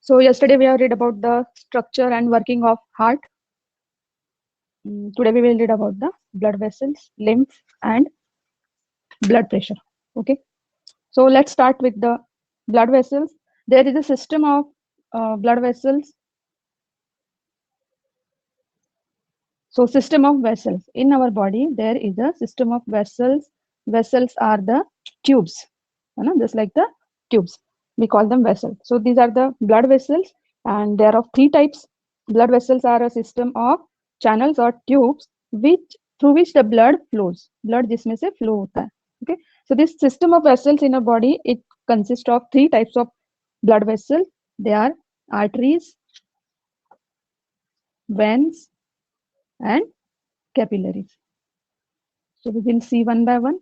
So yesterday we have read about the structure and working of heart. Today we will read about the blood vessels, lymph, and blood pressure. Okay. So let's start with the blood vessels. There is a system of blood vessels. So system of vessels in our body. There is a system of vessels. Vessels are the tubes, just like the tubes. We call them vessels. So these are the blood vessels, and there are of three types. Blood vessels are a system of channels or tubes which through which the blood flows. Blood जिसमें से flow होता है. Okay. So this system of vessels in a body, it consists of three types of blood vessels. They are arteries, veins, and capillaries. So we will see one by one.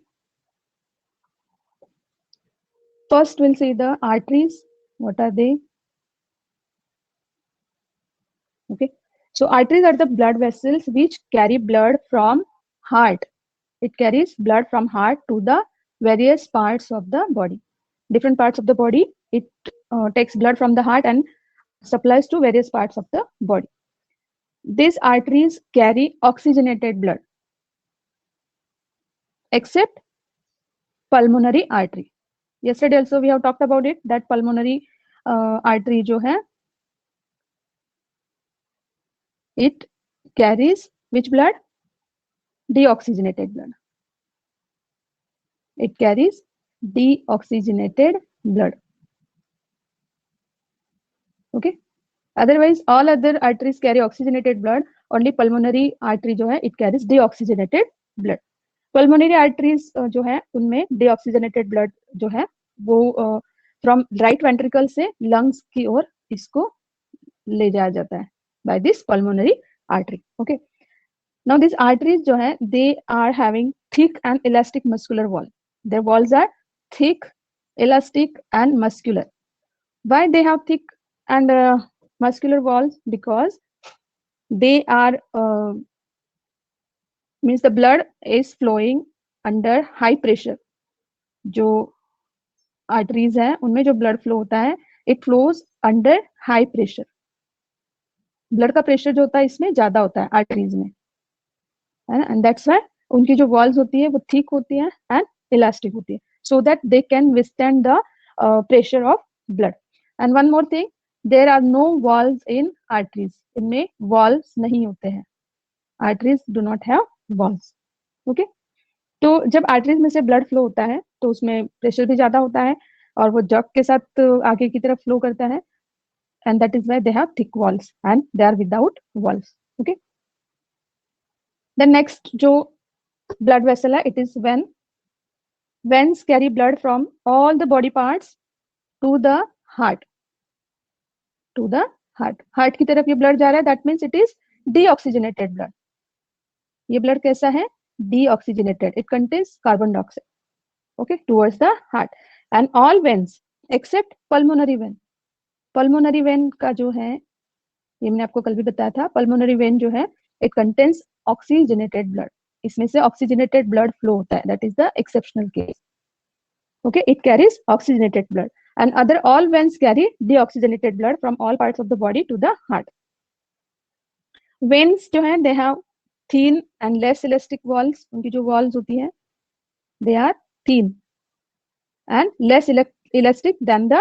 First, we'll see the arteries. What are they? Okay. So arteries are the blood vessels which carry blood from heart. It carries blood from heart to the various parts of the body. Different parts of the body, it takes blood from the heart and supplies to various parts of the body. These arteries carry oxygenated blood, except pulmonary artery. Yesterday also we have talked about it, that pulmonary artery जो है, it carries which blood? Deoxygenated blood. It carries deoxygenated blood. Okay. Otherwise, all other arteries carry oxygenated blood. Only pulmonary artery जो है, it carries deoxygenated blood. Pulmonary arteries जो है, उनमें deoxygenated blood जो है, वो from right ventricle से lungs की ओर इसको ले जाया जाता है by this pulmonary artery. Okay. Now these arteries जो है, they are having thick and elastic muscular wall. Their walls are thick, elastic, and muscular. Why they have thick and muscular walls? Because they are means the blood is flowing under high pressure. जो arteries है, उनमें जो blood flow होता है, it flows under high pressure. Blood का pressure जो होता है इसमें ज्यादा होता है arteries में, है ना? And that's why उनकी जो walls होती है वो thick होती है and elastic होती है, so that they can withstand the pressure of blood. And one more thing, there are no walls in arteries. इनमें walls नहीं होते हैं. Arteries do not have walls. Okay. तो जब arteries में से blood flow होता है तो उसमें pressure भी ज्यादा होता है और वो jug के साथ आगे की तरफ flow करता है, and that is why they have thick walls and they are without walls. Okay. The next जो blood vessel है, it is vein. Veins carry blood from all the body parts to the heart. To the heart. Heart की तरफ ये blood जा रहा है, that means it is deoxygenated blood. ये blood कैसा है? Deoxygenated. It contains carbon dioxide. Okay, towards the heart. And all veins except pulmonary vein. Pulmonary vein का जो है, ये मैंने आपको कल भी बताया था, pulmonary vein जो है, it contains oxygenated blood. इसमें से oxygenated blood flow होता है. That is the exceptional case. Okay, it carries oxygenated blood. And other all veins carry deoxygenated blood from all parts of the body to the heart. Veins जो है, they have thin and less elastic walls. उनकी जो walls होती है, they are thin and less elastic than the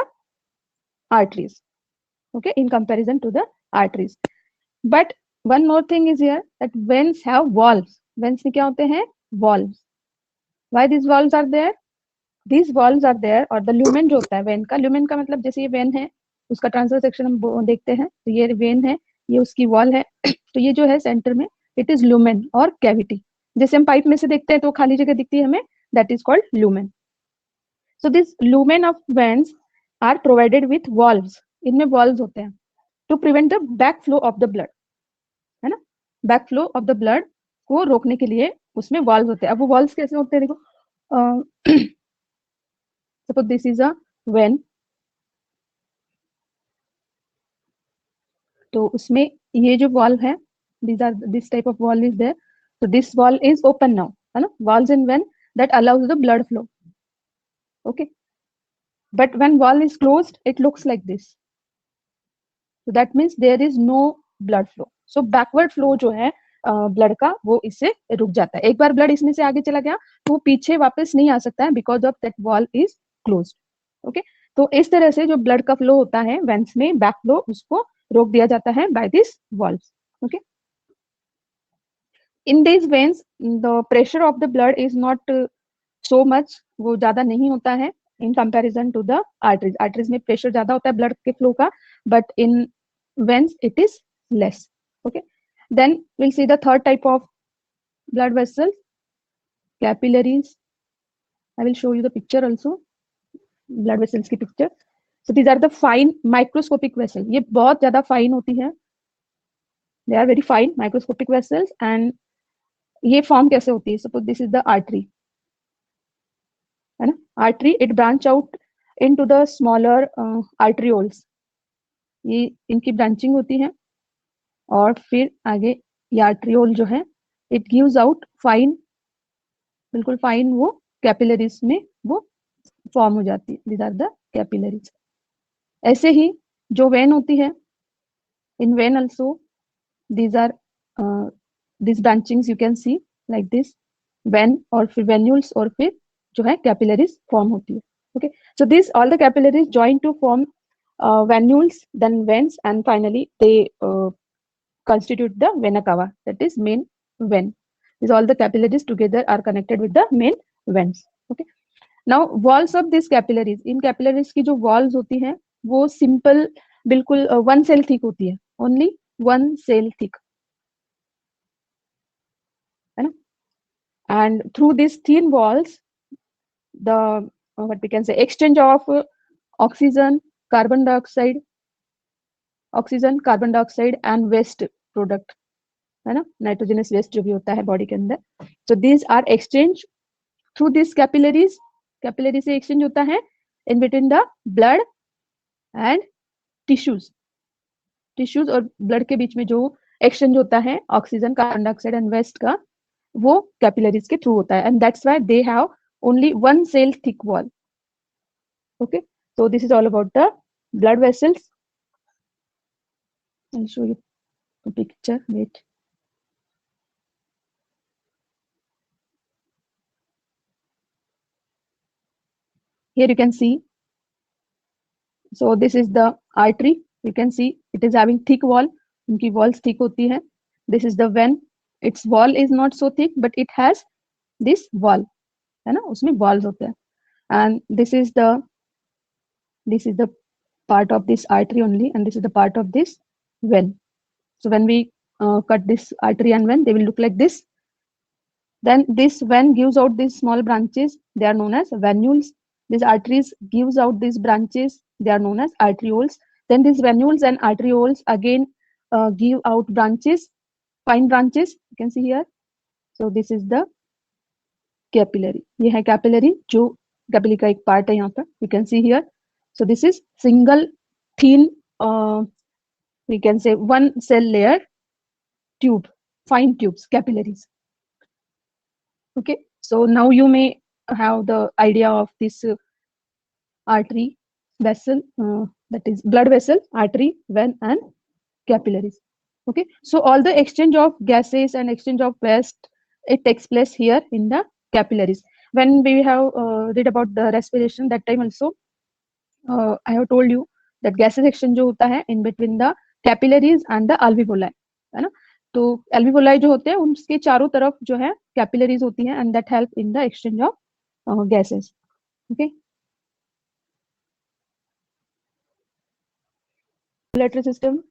arteries. Okay, in comparison to the arteries. But one more thing is here, that veins have valves. Veins में क्या होते हैं? Valves. Why these valves are there? These valves are there, और the lumen जो होता है vein का, lumen का मतलब जैसे ये vein है, उसका ट्रांसवर्स सेक्शन हम देखते हैं, तो ये vein है, ये उसकी wall है, तो ये जो है सेंटर में, it is lumen और cavity. जैसे हम पाइप में से देखते हैं तो खाली जगह दिखती है हमें, that is called lumen. So this lumen of veins are provided with valves. इनमें valves होते हैं to prevent the backflow of the blood, है ना? Backflow of the blood को रोकने के लिए उसमें valves होते हैं. अब वो valves कैसे होते हैं? देखो, suppose this is a vein, तो उसमें ये जो valve है, this type of valve is there. So this valve is open now, है ना? Valves in vein that allows the blood flow. Okay. But when valve is closed, it looks like this. So that means there is no blood flow. So backward flow जो है blood का वो इससे रुक जाता है. एक बार ब्लड इसमें से आगे चला गया तो वो पीछे वापस नहीं आ सकता है because of that wall is closed. Okay, तो इस तरह से जो ब्लड का फ्लो होता है वेंस में, बैक फ्लो, उसको रोक दिया जाता है by this valves. Okay, in this veins the pressure of the blood is not so much, वो ज्यादा नहीं होता है in comparison to the arteries. Arteries में प्रेशर ज्यादा होता है ब्लड के फ्लो का, but in veins it is less. Okay, then we'll see the third type of blood vessels, capillaries. I will show you the picture also, blood vessels की picture. So these are the fine microscopic vessels. ये बहुत ज्यादा fine होती है. They are very fine microscopic vessels. And ये form कैसे होती है? Suppose this is the artery, है ना? Artery, it branch out into the smaller arterioles. ये इनकी branching होती है और फिर आगे ये arteriole जो है it gives out fine, बिल्कुल फाइन वो कैपिलरीज में वो फॉर्म हो जाती है. These are the capillaries. ऐसे ही जो वेन होती है, in vein also these are this branchings you can see like this vein, और फिर वेन्यूल्स, और फिर जो है कैपिलरीज फॉर्म होती है. Okay, so this all the capillaries join to form venules, then veins, and finally they constitute the vena cava, that is main vein. These all the capillaries together are connected with the main veins. Okay, now walls of these capillaries, in capillaries की जो walls होती हैं वो simple बिल्कुल one cell thick होती है, only one cell thick, है ना? And through these thin walls the what we can say exchange of oxygen, carbon dioxide and waste product, है ना, नाइट्रोजनस वेस्ट जो भी होता है बॉडी के अंदर. So these are exchange through this capillaries. Capillary से एक्सचेंज होता है in between the blood and tissues और ब्लड के बीच में जो एक्सचेंज होता है oxygen, carbon dioxide and waste का, वो कैपिलरीज के थ्रू होता है. And that's why they have only one cell thick wall. Okay, so this is all about the blood vessels. I'll show you a picture. Wait. Here you can see. So this is the artery. You can see it is having thick wall. उनकी walls thick होती है. This is the vein. Its wall is not so thick, but it has this wall, है ना? उसमें walls होते हैं. And this is the part of this artery only, and this is the part of this vein. So when we cut this artery and vein, they will look like this. Then this vein gives out these small branches. They are known as venules. These arteries gives out these branches. They are known as arterioles. Then these venules and arterioles again give out branches, fine branches. You can see here. So this is the capillary. ये है capillary जो capillary का एक part है यहाँ पर. You can see here. So this is single thin, we can say one cell layer tube, fine tubes, capillaries. Okay, so now you may have the idea of this artery, vessel, that is blood vessel, artery, vein, and capillaries. Okay, so all the exchange of gases and exchange of waste, it takes place here in the capillaries. When we have read about the respiration, that time also I have told you that gases exchange जो होता है in between the capillaries and the alveoli, है ना? तो alveoli जो होते हैं उनके चारों तरफ जो है capillaries होती हैं, and that help in the exchange of gases. Okay, circulatory system.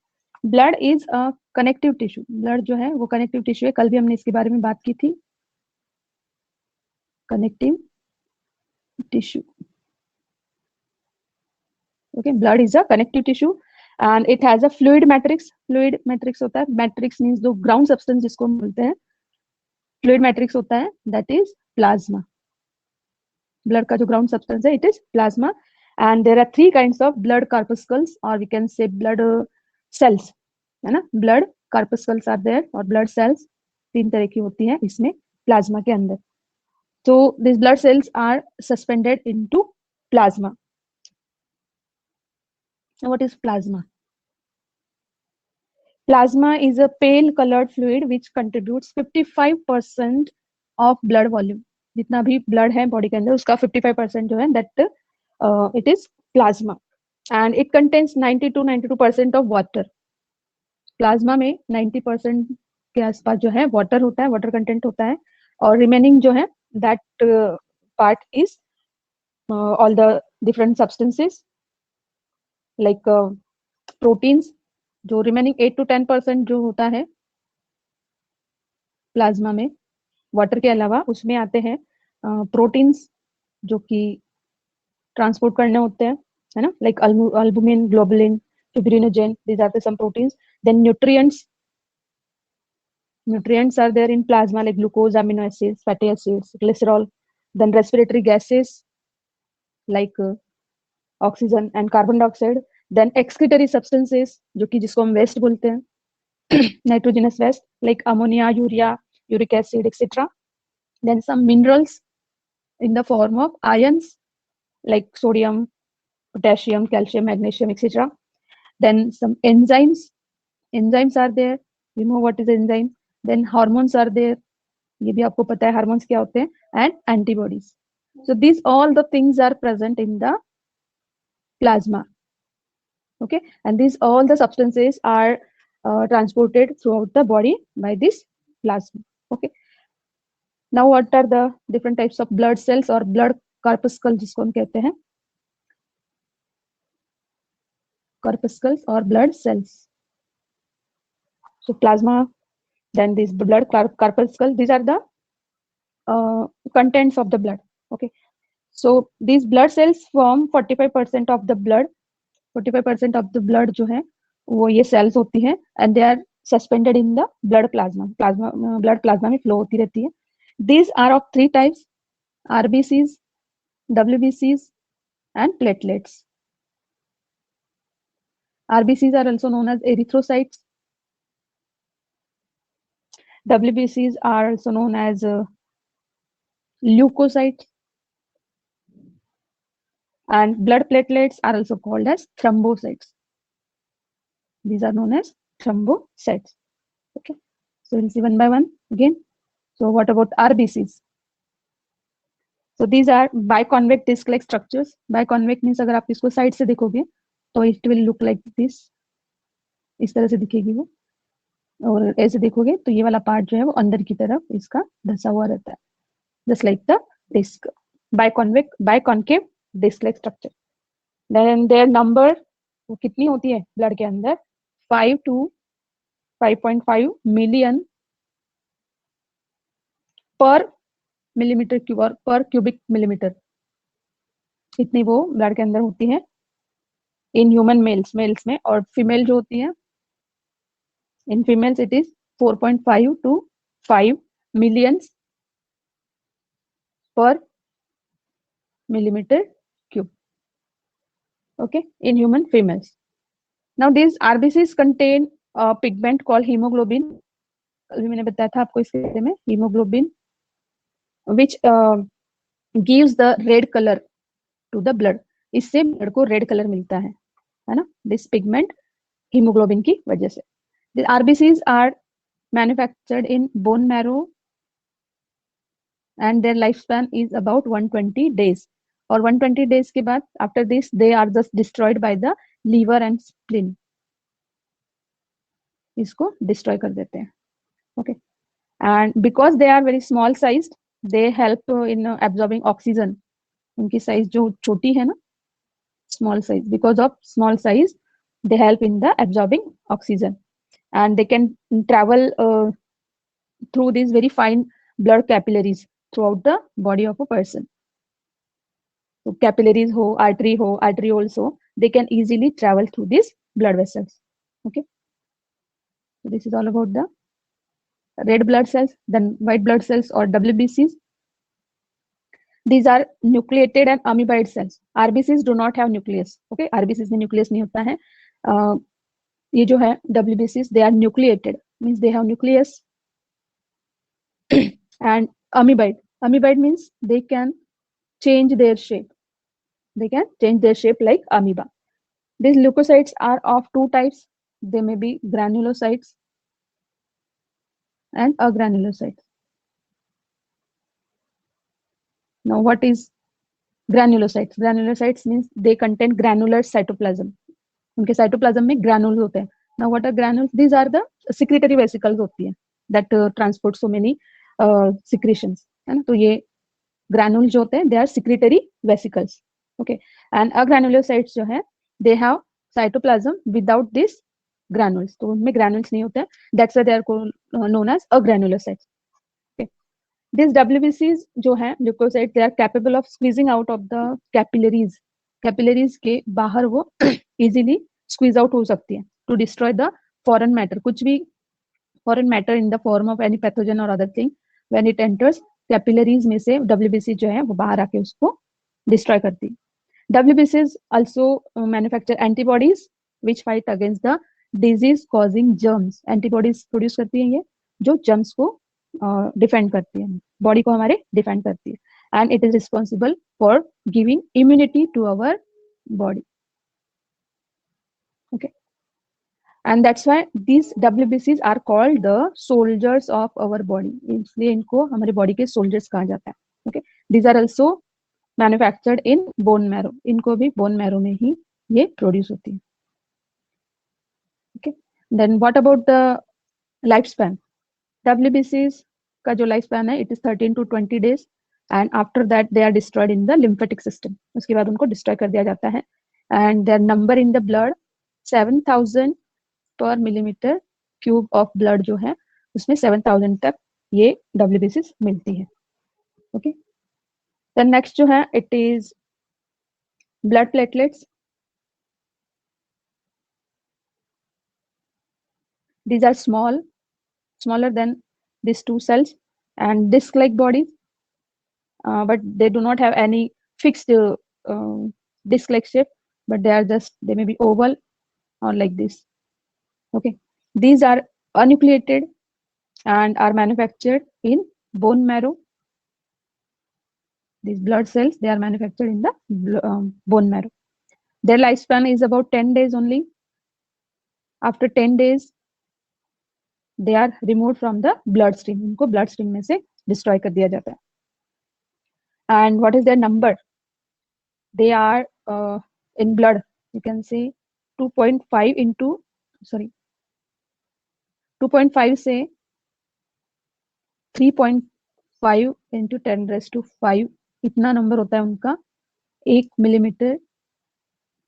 Blood is a connective tissue. Blood जो है वो connective tissue है. कल भी हमने इसके बारे में बात की थी. Connective tissue. Okay, blood is a connective tissue and it has a fluid matrix. Fluid matrix होता है. Matrix means जो ground substance जिसको हम बोलते हैं, fluid matrix होता है, that is plasma. Blood का जो ground substance है, it is plasma. And there are three kinds of blood corpuscles, or we can say blood cells, है ना? Blood corpuscles are there, और blood cells तीन तरह की होती हैं इसमें plasma के अंदर. So these blood cells are suspended into plasma. Now what is plasma? Plasma is a pale colored fluid which contributes 55% of blood volume. जितना भी blood है body के अंदर उसका 55% जो है that it is plasma and it contains 90 to 92% of water. Plasma में 90% के आसपास जो है वाटर होता है, वाटर कंटेंट होता है, और रिमेनिंग जो है that part is all the different substances like proteins. जो रिमेनिंग 8 to 10% जो होता है प्लाज्मा में वाटर के अलावा उसमें आते हैं प्रोटीन्स जो कि ट्रांसपोर्ट करने होते हैं, है ना, like albumin, globulin, fibrinogen, these are the some proteins. Then nutrients are there in plasma like glucose, amino acids, fatty acids, glycerol. Then respiratory gases like oxygen and carbon dioxide. Then excretory substances जो कि जिसको हम waste बोलते हैं nitrogenous waste like ammonia, urea, uric acid, etc. Then some minerals in the form of ions like sodium, potassium, calcium, magnesium, etc. Then some enzymes are there. You know what is enzyme. Then hormones are there. ये भी आपको पता है hormones क्या होते हैं. And antibodies. So these all the things are present in the plasma. Okay, and these all the substances are transported throughout the body by this plasma. Okay, now what are the different types of blood cells or blood corpuscle जिसको हम कहते हैं, corpuscles or blood cells. So plasma, then this blood corpuscle, these are the contents of the blood. Okay, so these blood cells form 45% of the blood. 45% of the blood जो है वो ये cells होती हैं and they are suspended in the blood plasma. Blood plasma में flow होती रहती है. These are of three types: RBCs, WBCs and platelets. RBCs are also known as erythrocytes. WBCs are also known as leukocytes. And blood platelets are also called as thrombocytes. These are known as thrombocytes. Okay, so we'll see one by one again. So what about RBCs? So these are biconvex disc-like structures. Biconvex means अगर आप इसको side से देखोगे तो it will look like this. इस तरह से दिखेगी वो, और ऐसे देखोगे तो ये वाला पार्ट जो है वो अंदर की तरफ इसका धसा हुआ रहता है, just like the disc. Biconcave disc-like structure. Then their number वो कितनी होती है ब्लड के अंदर? 5 to 5.5 मिलियन पर मिलीमीटर क्यूब और पर क्यूबिक मिलीमीटर, इतनी वो ब्लड के अंदर होती है इन ह्यूमन मेल्स में. और फीमेल जो होती है, in females it is 4.5 to 5 million per millimeter cube. Okay, in human females. Now these RBCs contain a pigment called hemoglobin. कल भी मैंने बताया था आपको इसके बारे में, hemoglobin, which gives the red color to the blood. इससे ब्लड को रेड कलर मिलता है ना, दिस पिगमेंट हीमोग्लोबिन की वजह से. The RBCs are manufactured in bone marrow and their lifespan is about 120 days. और 120 days के बाद after this they are just destroyed by the liver and spleen. इसको destroy कर देते हैं. Okay, and because they are very small sized they help in absorbing oxygen. उनकी size जो छोटी है ना, small size, because of small size they help in the absorbing oxygen and they can travel through these very fine blood capillaries throughout the body of a person. So capillaries ho, arterioles ho, they can easily travel through these blood vessels. Okay, so this is all about the red blood cells. Then white blood cells or WBCs. These are nucleated and amoeboid cells. RBCs do not have nucleus. Okay, RBCs में nucleus नहीं होता है. ये जो है WBCs, they are nucleated, means they have nucleus. And amoeboid means they can change their shape. They can change their shape like amoeba. These leukocytes are of two types. They may be granulocytes and agranulocytes. Now, what is granulocytes? Granulocytes means they contain granular cytoplasm. उनके cytoplasm में granules होते हैं. Now, what are granules? These are the secretory vesicles होती है that transport so many secretions. है ना? तो ये granules जो होते हैं, they are secretory vesicles. Okay, and agranulocytes जो है, they have cytoplasm without this granules. तो उनमें granules नहीं होते हैं. That's why they are known as agranulocytes. These WBCs जो हैं leukocytes, they are capable of squeezing out of the capillaries. Capillaries के बाहर वो easily squeeze out हो सकती है to destroy the foreign matter. कुछ भी foreign matter in the form of any pathogen or other thing, when it enters capillaries में से WBC जो है वो बाहर आके उसको destroy करती है. WBCs also manufacture antibodies which fight against the disease causing germs. Antibodies produce करती है ये जो germs को डिफेंड करती है, बॉडी को हमारे डिफेंड करती है, and it is responsible for giving immunity to our body. Okay, and that's why these WBCs are called the soldiers of our body. इसलिए इनको हमारे बॉडी के सोल्जर्स कहा जाता है. Okay, these are also manufactured in bone marrow. इनको भी bone marrow में ही ये प्रोड्यूस होती है. Okay, then what about the life span? WBCs का जो लाइफ स्पैन है it is 13 to 20 days and after that they are destroyed in the lymphatic system. उसके बाद उनको डिस्ट्रॉय कर दिया जाता है, and their number in the blood 7000 per millimetre cube of blood जो है उसमें 7000 तक ये WBCs मिलती है. ओके, देन नेक्स्ट जो है it is blood platelets. These are smaller than these two cells and disc-like bodies, but they do not have any fixed disc-like shape, but they may be oval or like this. Okay, these are enucleated and are manufactured in bone marrow. These blood cells, they are manufactured in the bone marrow. Their lifespan is about 10 days only. After 10 days they are removed from the bloodstream. इनको bloodstream में से destroy कर दिया जाता है. And what is their number? They are in blood, you can say 2.5 से 3.5 into 10⁵ इतना number होता है उनका 1 millimetre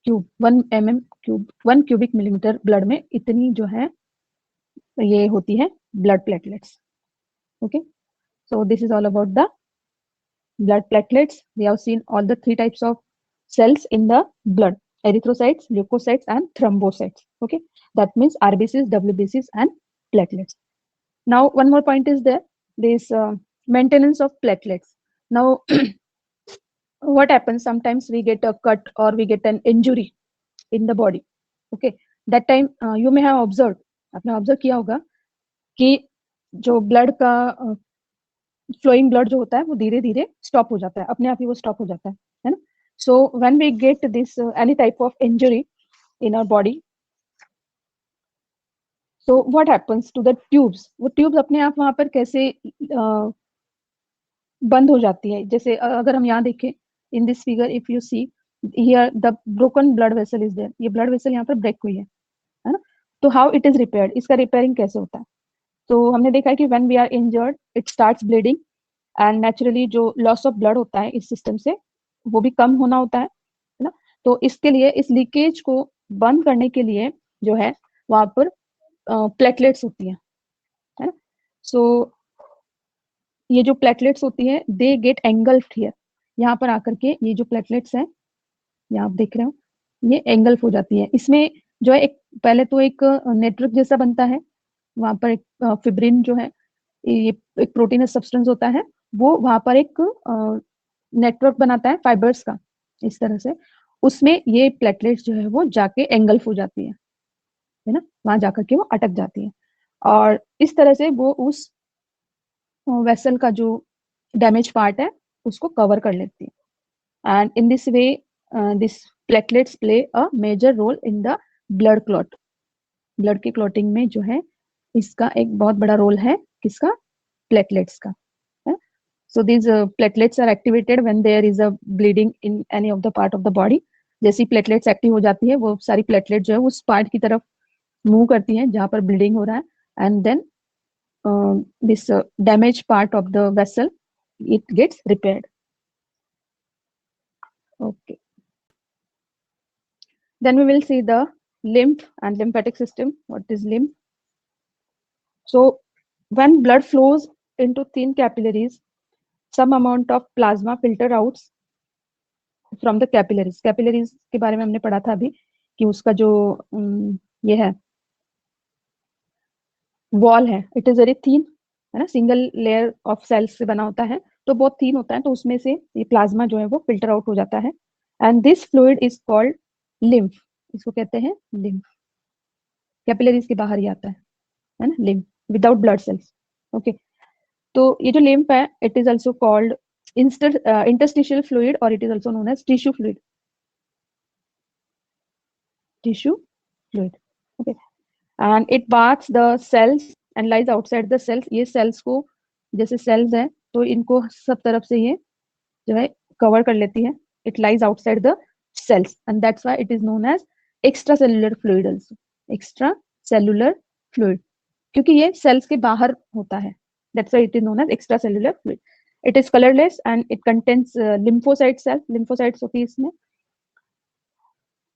cube, 1 mm cube, 1 cubic millimeter blood में इतनी जो है ये होती है blood platelets. Okay, so this is all about the blood platelets. We have seen all the 3 types of cells in the blood: erythrocytes, leukocytes and thrombocytes. Okay, that means RBCs, WBCs and platelets. Now one more point is there, this maintenance of platelets. Now what happens, sometimes we get a cut or we get an injury in the body. Okay, that time you may have observed, आपने observe किया होगा कि जो blood का flowing blood जो होता है वो धीरे धीरे स्टॉप हो जाता है, अपने आप ही वो स्टॉप हो जाता है ना. So when we get this any type of injury in our body, so what happens to the tubes? वो ट्यूब्स अपने आप वहां पर कैसे बंद हो जाती है. जैसे अगर हम यहाँ देखें in this figure, if you see here the broken blood vessel is there. ये ब्लड वेसल यहाँ पर ब्रेक हुई है ना. तो हाउ इट इज रिपेयर्ड, इसका रिपेयरिंग कैसे होता है? तो हमने देखा है कि when we are injured it starts bleeding, and naturally जो लॉस ऑफ ब्लड होता है इस सिस्टम से वो भी कम होना होता है ना. तो इसके लिए, इस लीकेज को बंद करने के लिए जो है वहां पर प्लेटलेट्स होती है ना. सो ये जो प्लेटलेट्स होती है दे गेट एंगल्फ्ड हियर. यहाँ पर आकर के ये जो प्लेटलेट्स हैं, यहाँ आप देख रहे हो, ये एंगल्फ हो जाती है. इसमें जो है एक पहले तो एक नेटवर्क जैसा बनता है, वहां पर एक फिब्रिन जो है, ये एक प्रोटीनस सब्सटेंस होता है, वो वहां पर एक नेटवर्क बनाता है फाइबर्स का इस तरह से. उसमें ये प्लेटलेट्स जो है वो जाके एंगल्फ हो जाती है ना, वहां जाकर के वो अटक जाती है, और इस तरह से वो उस वेसल का जो डैमेज पार्ट है उसको कवर कर लेती है. And in this way this platelets play a major role in the blood clot. Blood की क्लॉटिंग में जो है इसका एक बहुत बड़ा रोल है, किसका? प्लेटलेट्स का। So these platelets are activated when there is a bleeding in any of the part of the body. जैसी प्लेटलेट्स एक्टिव हो जाती है, वो सारी प्लेटलेट जो है उस पार्ट की तरफ मूव करती है जहां पर ब्लीडिंग हो रहा है, and then this damaged part of the vessel, it gets repaired. Okay, then we will see the lymph and lymphatic system. What is lymph? So when blood flows into thin capillaries, some amount of plasma filter out from the capillaries. Capillaries के बारे में हमने पढ़ा था अभी कि उसका जो ये है वॉल है, इट इज वेरी थीन, है ना, सिंगल लेयर ऑफ सेल्स से बना होता है, तो बहुत थीन होता है, तो उसमें से ये प्लाज्मा जो है वो फिल्टर आउट हो जाता है, and this fluid is called lymph. इसको कहते हैं लिम्फ। कैपिलरीज के बाहर ही आता है ना, lymph without blood cells. Okay, तो ये जो लिम्फ है, it is also called interstitial fluid, और it is also known as tissue fluid. Tissue fluid, okay, and it baths the cells and lies outside the cells. ये cells को, जैसे sales है तो इनको सब तरफ से ये जो है कवर कर लेती है। It lies outside the cells and that's why it is known as extra cellular fluid also. Extra cellular fluid, क्योंकि ये सेल्स के बाहर होता है, that's why it is known as extra cellular fluid. It is colourless and it contains lymphocyte cells. Lymphocytes होती है इसमें।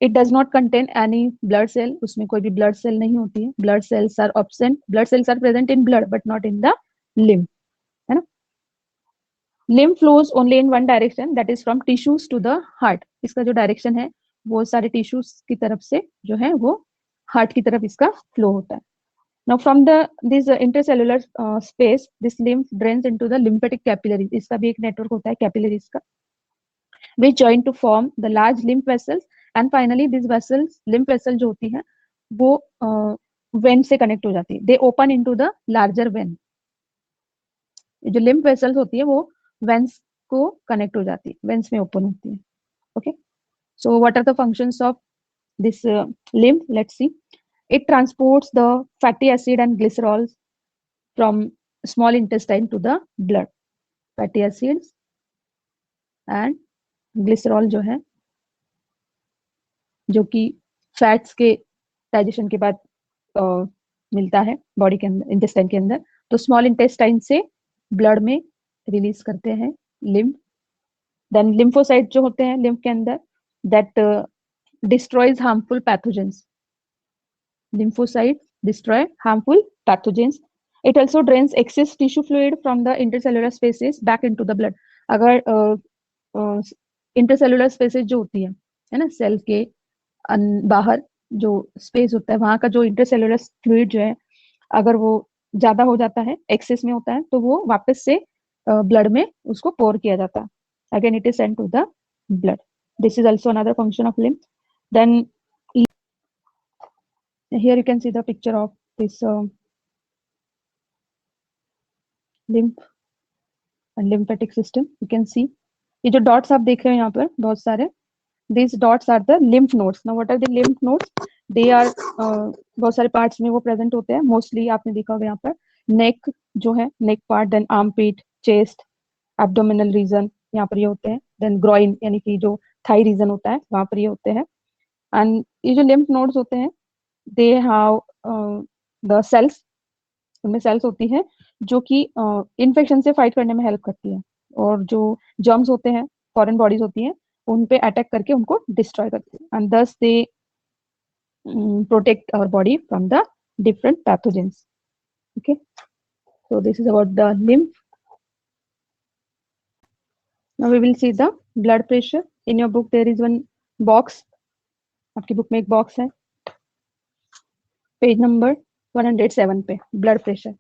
It does not contain any blood cell, उसमें कोई भी ब्लड सेल नहीं होती है। Blood cells are absent, blood cells are present in blood but not in the lymph, है ना। Lymph flows only in one direction, that is from tissues to the heart. इसका जो डायरेक्शन है वो सारे टिश्यूज की तरफ से जो है वो हार्ट की तरफ इसका फ्लो होता है। Now from this intercellular space, this lymph drains into the lymphatic capillaries. इसका भी एक नेटवर्क होता है कैपिलरीज का, which join to form the large lymph vessels, and finally these vessels, lymph vessel जो होती है वो वेन से कनेक्ट हो जाती है। दे open into the larger when. जो लिम्फ वेसल्स होती है वो वेन्स को कनेक्ट हो जाती है, वेन्स में ओपन होती है। Okay, so what are the functions of this lymph? Let's see. It transports the fatty acid and glycerols from small intestine to the blood. Fatty acids and glycerol जो है, जो कि फैट्स के digestion के बाद मिलता है बॉडी के अंदर, इंटेस्टाइन के अंदर, तो स्मॉल इंटेस्टाइन से ब्लड में रिलीज करते हैं लिम्फ। देन लिम्फोसाइट जो होते हैं लिम्फ के अंदर, that destroys harmful pathogens. Lymphocytes destroy harmful pathogens. It also drains excess tissue fluid from the intercellular spaces back into the blood. अगर इंटरसेलुलर स्पेसेस जो होती है ना, सेल के बाहर जो स्पेस होता है, वहां का जो इंटरसेलुलर फ्लूइड जो है, अगर वो ज्यादा हो जाता है, एक्सेस में होता है, तो वो वापस से ब्लड में उसको पोर किया जाता है। Again it is send to the blood. This is also another function of lymph. Then here you can see the picture of this lymph and lymphatic system. You can see ये जो dots आप देख रहे हो यहाँ पर बहुत सारे, these dots are the lymph nodes. Now what are the lymph nodes? They are बहुत सारे पार्ट्स में वो प्रेजेंट होते हैं। मोस्टली आपने देखा होगा यहाँ पर नेक जो है, neck part, then armpit, chest, abdominal region, यहाँ पर ये होते हैं। देन ग्रॉइन यानी कि जो थाई रीजन होता है वहां पर ये होते हैं। एंड ये जो lymph nodes होते हैं, दे हैव द सेल्स, उनमें सेल्स होती है जो कि इन्फेक्शन से फाइट करने में हेल्प करती है, और जो जर्म्स होते हैं, फॉरेन बॉडीज होती हैं, उन पे अटैक करके उनको डिस्ट्रॉय करती है, एंड दस दे protect our body from the different pathogens. Okay, so this is about the lymph. Now we will see the blood pressure. In your book there is one box. आपकी book में एक box है, page number 107 पे, blood pressure.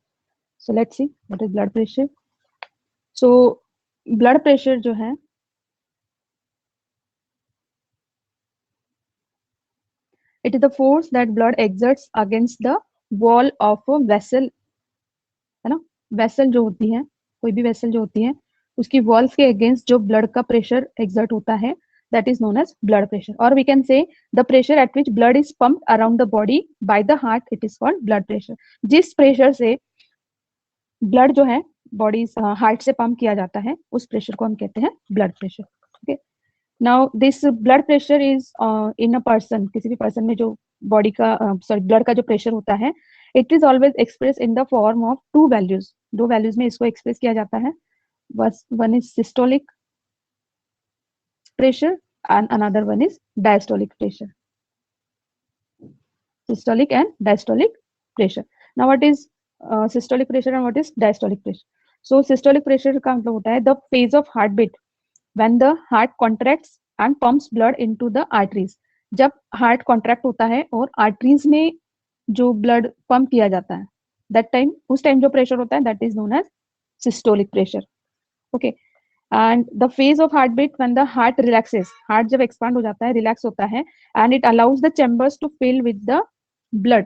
So let's see what is blood pressure. So blood pressure जो है, it is the force that blood exerts against the wall of a vessel, है ना. Vessel जो होती है, कोई भी वेसल जो होती है, उसकी वॉल्स के अगेंस्ट जो ब्लड का प्रेशर एक्सर्ट होता है, that is known as blood pressure, or we can say the pressure at which blood is pumped around the body by the heart, it is called blood pressure. जिस pressure से blood जो है body heart से pump किया जाता है उस pressure को हम कहते हैं blood pressure. Okay, now this blood pressure is in a person, किसी भी पर्सन में जो बॉडी का सॉरी ब्लड का जो प्रेशर होता है, it is always express in the form of to values. दो वैल्यूज में इसको एक्सप्रेस किया जाता है. One is systolic pressure and another one is diastolic pressure. Systolic and diastolic pressure. Now what is systolic pressure and what is diastolic pressure? So systolic pressure का मतलब होता है the phase of heartbeat when the heart contracts and pumps blood into the arteries. जब heart contract होता है और arteries में जो blood pump किया जाता है, that time उस time जो pressure होता है that is known as systolic pressure. Okay. And the phase of heartbeat when the heart relaxes, heart जब expand हो जाता है, relax होता है, and it allows the chambers to fill with the blood,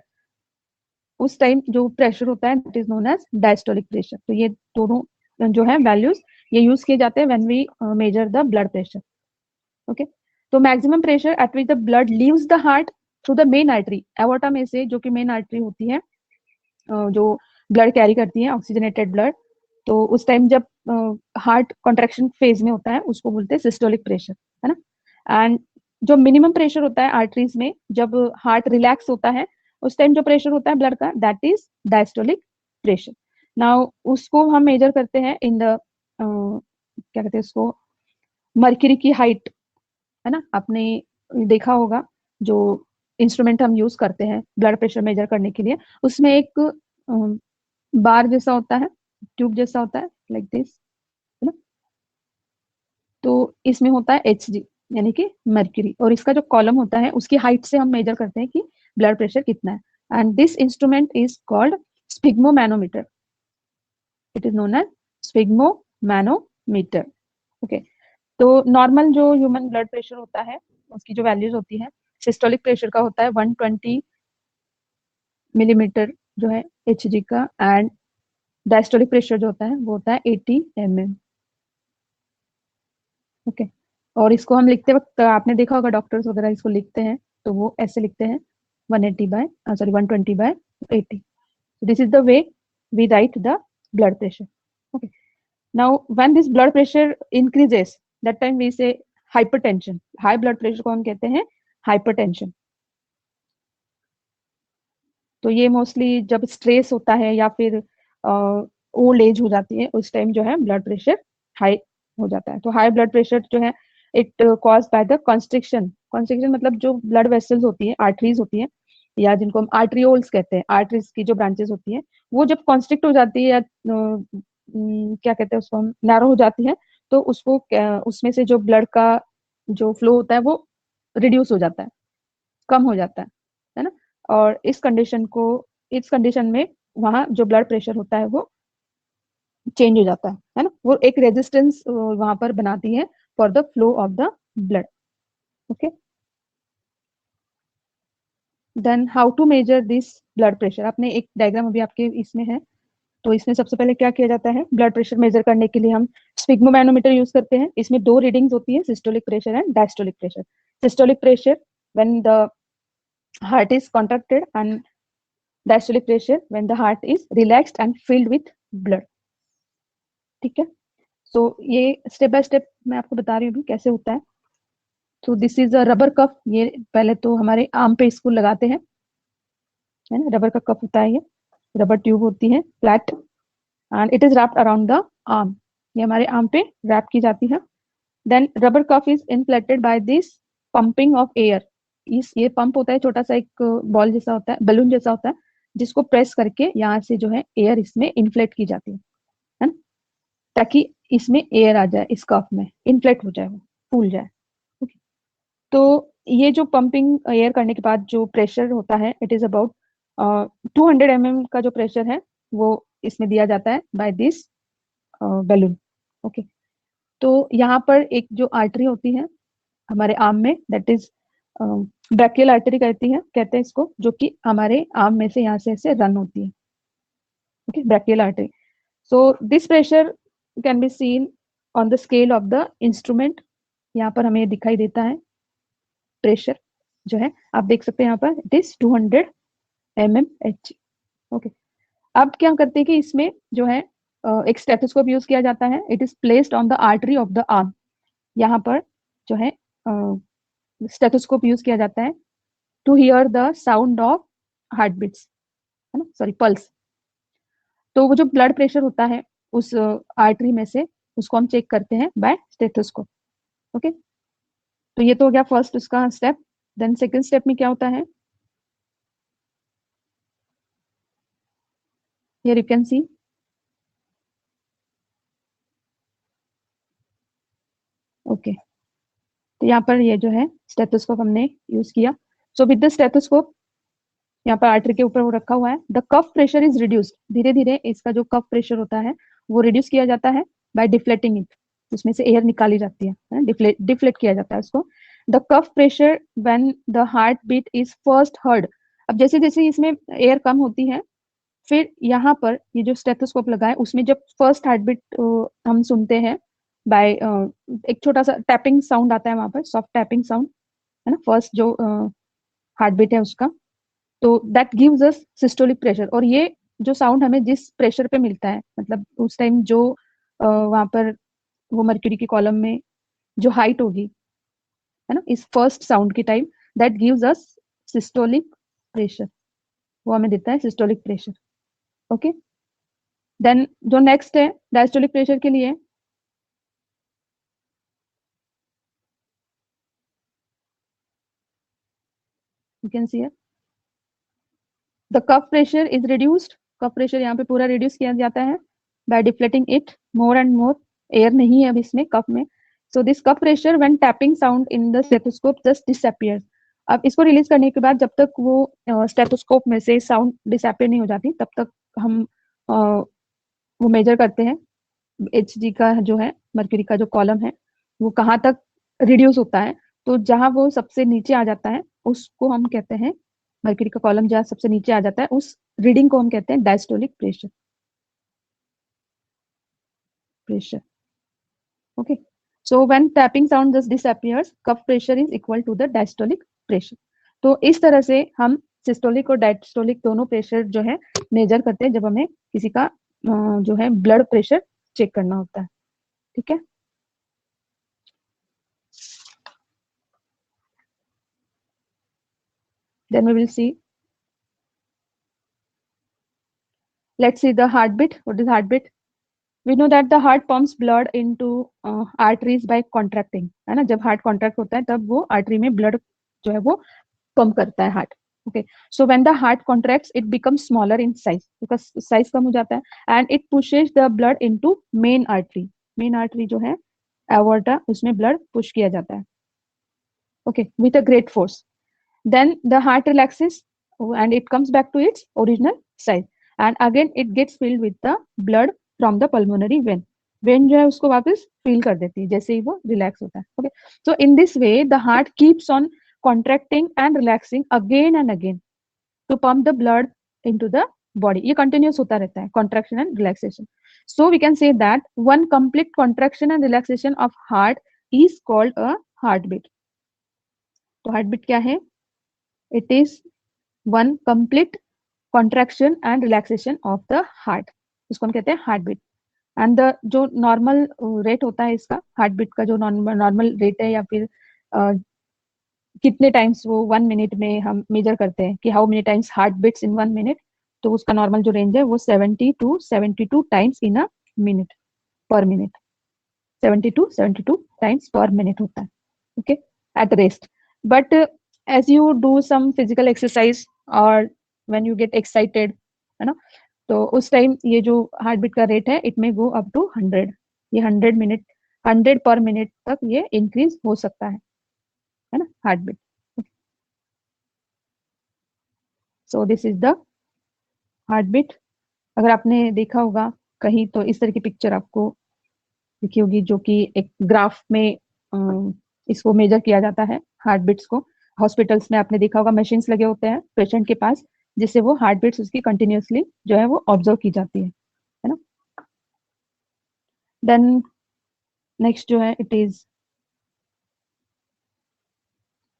उस टाइम जो प्रेशर होता है that is known as diastolic pressure. तो ये दोनों जो है वैल्यूज ये यूज किए जाते हैं when we measure the blood pressure. Okay, तो maximum pressure at which the blood leaves the heart through the main artery, aorta में से जो कि main artery होती है जो ब्लड कैरी करती है ऑक्सीजनेटेड ब्लड, तो उस टाइम जब हार्ट कॉन्ट्रैक्शन फेज में होता है उसको बोलते हैं सिस्टोलिक प्रेशर, है ना. एंड जो मिनिमम प्रेशर होता है आर्टरीज में जब हार्ट रिलैक्स होता है उस टाइम जो प्रेशर होता है ब्लड का that is diastolic pressure. Now उसको हम मेजर करते हैं इन द क्या कहते हैं उसको, मर्क्यूरी की हाइट, है ना. आपने देखा होगा जो इंस्ट्रूमेंट हम यूज करते हैं ब्लड प्रेशर मेजर करने के लिए, उसमें एक बार जैसा होता है, ट्यूब जैसा होता है लाइक दिस, है ना. तो इसमें होता है Hg यानी कि मर्क्यूरी, और इसका जो कॉलम होता है उसकी हाइट से हम मेजर करते हैं कि ब्लड प्रेशर कितना है. And this instrument is called sphygmomanometer. It is known as sphygmomanometer. Okay, तो नॉर्मल जो ह्यूमन ब्लड प्रेशर होता है उसकी जो वैल्यूज होती है, सिस्टोलिक प्रेशर का होता है 120 मिलीमीटर जो है Hg का, एंड डायस्टोलिक प्रेशर जो होता है वो होता है 80 mm. ओके, और इसको हम लिखते वक्त आपने देखा होगा डॉक्टर्स वगैरह इसको लिखते हैं तो वो ऐसे लिखते हैं 120/80. This is the way we write the blood pressure. Okay, now when this blood pressure increases that time we say hypertension. High blood pressure को हम कहते हैं हाइपरटेंशन. तो ये मोस्टली जब स्ट्रेस होता है या फिर ओल्ड एज हो जाती है उस टाइम जो है ब्लड प्रेशर हाई हो जाता है. तो हाई ब्लड प्रेशर जो है it cause by the constriction. Constriction मतलब जो ब्लड वेसल्स होती है, आर्टरीज होती है, या जिनको हम आर्ट्रियोल्स कहते हैं, आर्टरीज की जो ब्रांचेस होती है वो जब कॉन्स्ट्रिक्ट हो जाती है या क्या कहते हैं उसको हम नैरो हो जाती है, तो उसको उसमें से जो ब्लड का जो फ्लो होता है वो रिड्यूस हो जाता है, कम हो जाता है ना. और इस कंडीशन में वहां जो ब्लड प्रेशर होता है वो चेंज हो जाता है ना. वो एक रेजिस्टेंस वहां पर बनाती है for the flow of the blood. Okay, then how to measure this blood pressure. आपने एक डायग्राम अभी आपके इसमें है, तो इसमें सबसे पहले क्या किया जाता है, ब्लड प्रेशर मेजर करने के लिए हम स्फिग्मोमैनोमीटर यूज करते हैं. इसमें दो रीडिंग्स होती है, systolic pressure and diastolic pressure. Systolic pressure when the heart is contracted and diastolic pressure when the heart is relaxed and filled with blood. ठीक है, सो ये स्टेप बाय स्टेप मैं आपको बता रही हूँ कैसे होता है. तो this is a rubber cup. ये पहले तो हमारे आर्म पे इसको लगाते हैं, है ना. रबर का कप होता है, ये रबर ट्यूब होती है flat, and it is wrapped around the arm. ये हमारे आर्म पे रैप की जाती है. Then rubber cup is inflated by this pumping of air. ये पंप होता है, छोटा सा एक बॉल जैसा होता है, बलून जैसा होता है, जिसको प्रेस करके यहाँ से जो है एयर इसमें इन्फ्लेट की जाती है ना, ताकि इसमें एयर आ जाए, इस कफ में इन्फ्लेट हो जाए, वो फूल जाए. okay. तो ये जो पंपिंग एयर करने के बाद जो प्रेशर होता है इट इज अबाउट 200 mm का जो प्रेशर है वो इसमें दिया जाता है बाय दिस बलून. ओके, तो यहाँ पर एक जो आर्टरी होती है हमारे आर्म में दैट इज ब्रैकियल आर्टरी कहते हैं इसको, जो कि हमारे आर्म में से यहाँ से ऐसे रन होती है. Okay, brachial artery. So this pressure can be seen on the scale of the instrument यहाँ पर हमें दिखाई देता है प्रेशर जो है, आप देख सकते हैं यहाँ पर इट इज 200 mmHg। ओके, अब क्या करते हैं कि इसमें जो है एक स्टेथोस्कोप यूज किया जाता है। It is placed on the artery of the arm. यहाँ पर जो है स्टेथोस्कोप यूज किया जाता है to hear the sound of heart beats, है ना, सॉरी पल्स। तो वो जो ब्लड प्रेशर होता है उस आर्टरी में से, उसको हम चेक करते हैं बाय स्टेथोस्कोप। ओके, तो ये तो हो गया फर्स्ट उसका स्टेप। देन सेकंड स्टेप में क्या होता है, here you can C, okay, तो यहाँ पर ये जो है स्टेथोस्कोप हमने यूज किया। सो विद द स्टेथोस्कोप यहाँ पर आर्टरी के ऊपर वो रखा हुआ है, the cuff pressure is reduced. धीरे धीरे इसका जो कफ प्रेशर होता है वो रिड्यूस किया जाता है बाय डिफ्लेटिंग इट। उसमें से एयर निकाली जाती है, डिफ्लेट किया जाता है उसको। The cuff pressure when the heart beat is first heard. अब जैसे जैसे इसमें एयर कम होती है, फिर यहाँ पर ये जो स्टेथोस्कोप लगा है उसमें जब फर्स्ट हार्ट बीट हम सुनते हैं बाय एक छोटा सा टैपिंग साउंड आता है वहां पर, सॉफ्ट टैपिंग साउंड, है ना, फर्स्ट जो हार्ट बीट है उसका। तो that gives us systolic pressure. और ये जो साउंड हमें जिस प्रेशर पे मिलता है, मतलब उस टाइम जो वहां पर वो मर्क्यूरी की कॉलम में जो हाइट होगी, है ना, इस फर्स्ट साउंड की time, that gives us systolic pressure. वो हमें देता है सिस्टोलिक प्रेशर। ओके, देन जो नेक्स्ट है डायस्टोलिक प्रेशर के लिए, you can see the cuff pressure is reduced. Cuff pressure यहाँ पे पूरा रिड्यूस किया जाता है by deflating it more and more. Air नहीं है अब इसमें कफ में। So this cuff pressure when tapping sound in the stethoscope just disappears. अब इसको रिलीज करने के बाद जब तक वो स्टेथोस्कोप में से साउंड डिसअपियर नहीं हो जाती, तब तक हम वो मेजर करते हैं एच जी का जो है, मर्क्यूरी का जो कॉलम है वो कहाँ तक रिड्यूस होता है। तो जहां वो सबसे नीचे आ जाता है उसको हम कहते हैं, मर्क्यूरी का कॉलम जहाँ सबसे नीचे आ जाता है उस रीडिंग को हम कहते हैं diastolic pressure. Pressure, okay. So when tapping sound just disappears, cuff pressure is equal to the diastolic pressure. तो इस तरह से हम सिस्टोलिक और डायस्टोलिक दोनों प्रेशर जो है मेजर करते हैं जब हमें किसी का जो है ब्लड प्रेशर चेक करना होता है। ठीक है, then we will see, let's see the heartbeat. What is heartbeat? We know that the heart pumps blood into arteries by contracting, है ना, जब हार्ट कॉन्ट्रैक्ट होता है तब वो आर्टरी में ब्लड जो है वो पंप करता है heart. Okay, so when the heart contracts it becomes smaller in size, because size कम हो जाता है, and it pushes the blood into main artery. Main artery जो है एवोर्टा, उसमें ब्लड पुश किया जाता है, okay, with a great force. Then the heart relaxes and it comes back to its original size. And again it gets filled with the blood from the pulmonary vein. When जो है उसको वापस fill कर देती है जैसे ही वो relax होता है। Okay, so in this way the heart keeps on contracting and relaxing again and again to pump the blood into the body. ये कंटिन्यूस होता रहता है, contraction and relaxation. So we can say that one complete contraction and relaxation of heart is called a heart beat. तो heart beat क्या है? It is one complete contraction and relaxation of the heart, इसको हम कहते हैं heart beat. And the जो normal rate होता है इसका, हार्ट बीट का जो नॉर्मल रेट है, या फिर कितने टाइम्स वो 1 मिनट में हम मेजर करते हैं कि how many times heart beats in 1 minute, तो उसका नॉर्मल जो रेंज है वो 70 to 72 times in a minute, per minute. 70 to 72 times per minute होता है, okay, at rest. But as you do some physical exercise or when you get excited, है ना, तो उस टाइम ये जो हार्ट बीट का रेट है इट में गो अप टू 100। ये 100 मिनट, 100 पर मिनट तक ये इंक्रीज हो सकता है ना, heart beat. So this is the heart beat. अगर आपने देखा होगा कहीं तो इस तरह की पिक्चर आपको दिखी होगी, जो कि एक ग्राफ में इसको मेजर किया जाता है हार्ट बीट्स को। हॉस्पिटल्स में आपने देखा होगा मशीन्स लगे होते हैं पेशेंट के पास, जिससे वो हार्ट बीट्स उसकी कंटिन्यूअसली जो है वो ऑब्जर्व की जाती है ना। देन नेक्स्ट जो है it is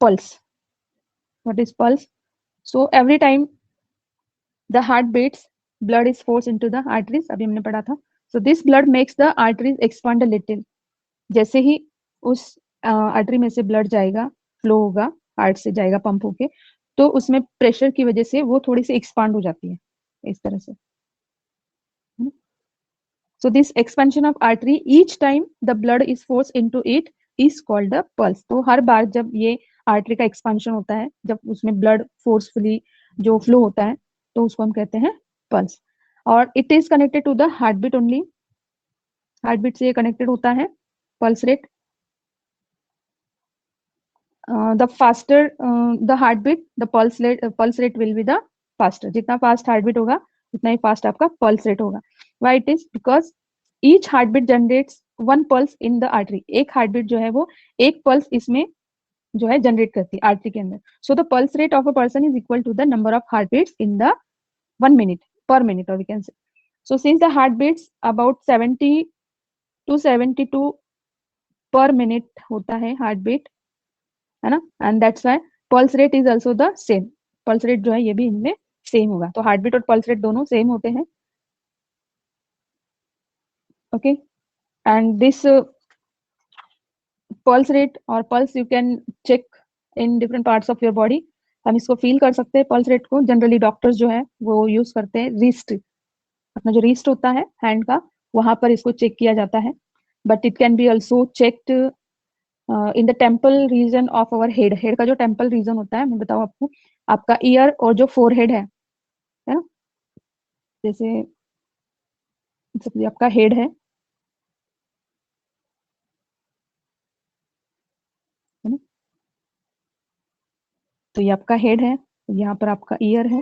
pulse. What is pulse? So every time the heart beats, blood is forced into the arteries. अभी हमने पढ़ा था. So this blood makes the arteries expand a little. जैसे ही उस आर्टरी में से ब्लड जाएगा, फ्लो होगा, हार्ट से जाएगा पंप होके, तो उसमें प्रेशर की वजह से वो थोड़ी सी एक्सपांड हो जाती है इस तरह से. So this expansion of artery, each time the blood is forced into it, is called the pulse. तो हर बार जब ये आर्टरी का एक्सपेंशन होता है, जब उसमें ब्लड फोर्सफुली जो फ्लो होता है, तो उसको हम कहते हैं पल्स. और it is connected to the heart beat only. Heart beat से ये कनेक्टेड होता है. Pulse rate, the faster the heart beat, the pulse rate will be the faster. जितना फास्ट हार्ट बीट होगा उतना ही फास्ट आपका पल्स रेट होगा. Why it is? Because each heart beat generates one pulse in the artery. एक heart beat जो है वो एक पल्स इसमें जो है जनरेट करती है आर्टरी के अंदर. So the pulse rate of a person is equal to the number of heart beats in the 1 minute per minute, or we can say. So since the heart beats about 70 to 72 per minute होता है heart beat, है ना, and that's why pulse rate is also the same. Pulse rate जो है ये भी इनमें same होगा. तो हार्ट बीट और पल्स रेट दोनों सेम होते हैं. Okay, and this pulse rate और pulse you can check in different parts of your body. हम इसको फील कर सकते हैं पल्स रेट को. जनरली डॉक्टर्स जो है वो यूज करते हैं रिस्ट. अपना जो रिस्ट होता है हैंड का, वहां पर इसको चेक किया जाता है. But it can be also checked in the temple region of our head. Head का जो टेम्पल रीजन होता है, मैं बताऊं आपको, आपका ईयर और जो फोरहेड है ना, जैसे आपका हेड है ना, तो ये आपका हेड है, यहाँ पर आपका ईयर है.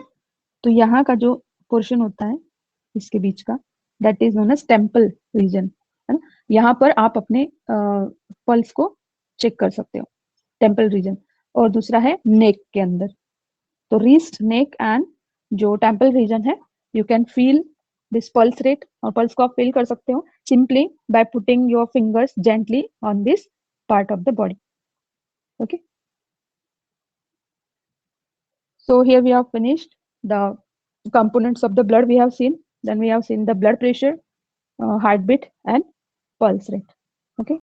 तो यहाँ का जो पोर्शन होता है इसके बीच का, that is known as temple region, है ना. यहाँ पर आप अपने पल्स को चेक कर सकते हो, टेम्पल रीजन. और दूसरा है नेक के अंदर. तो रिस्ट, नेक एंड जो टेम्पल रीजन है, you can feel this pulse rate. और पल्स को आप फील कर सकते हो simply by putting your fingers gently on this part of the body. Okay, so here we have finished the components of the blood we have seen. Then we have seen the blood pressure, heartbeat and pulse rate. Okay.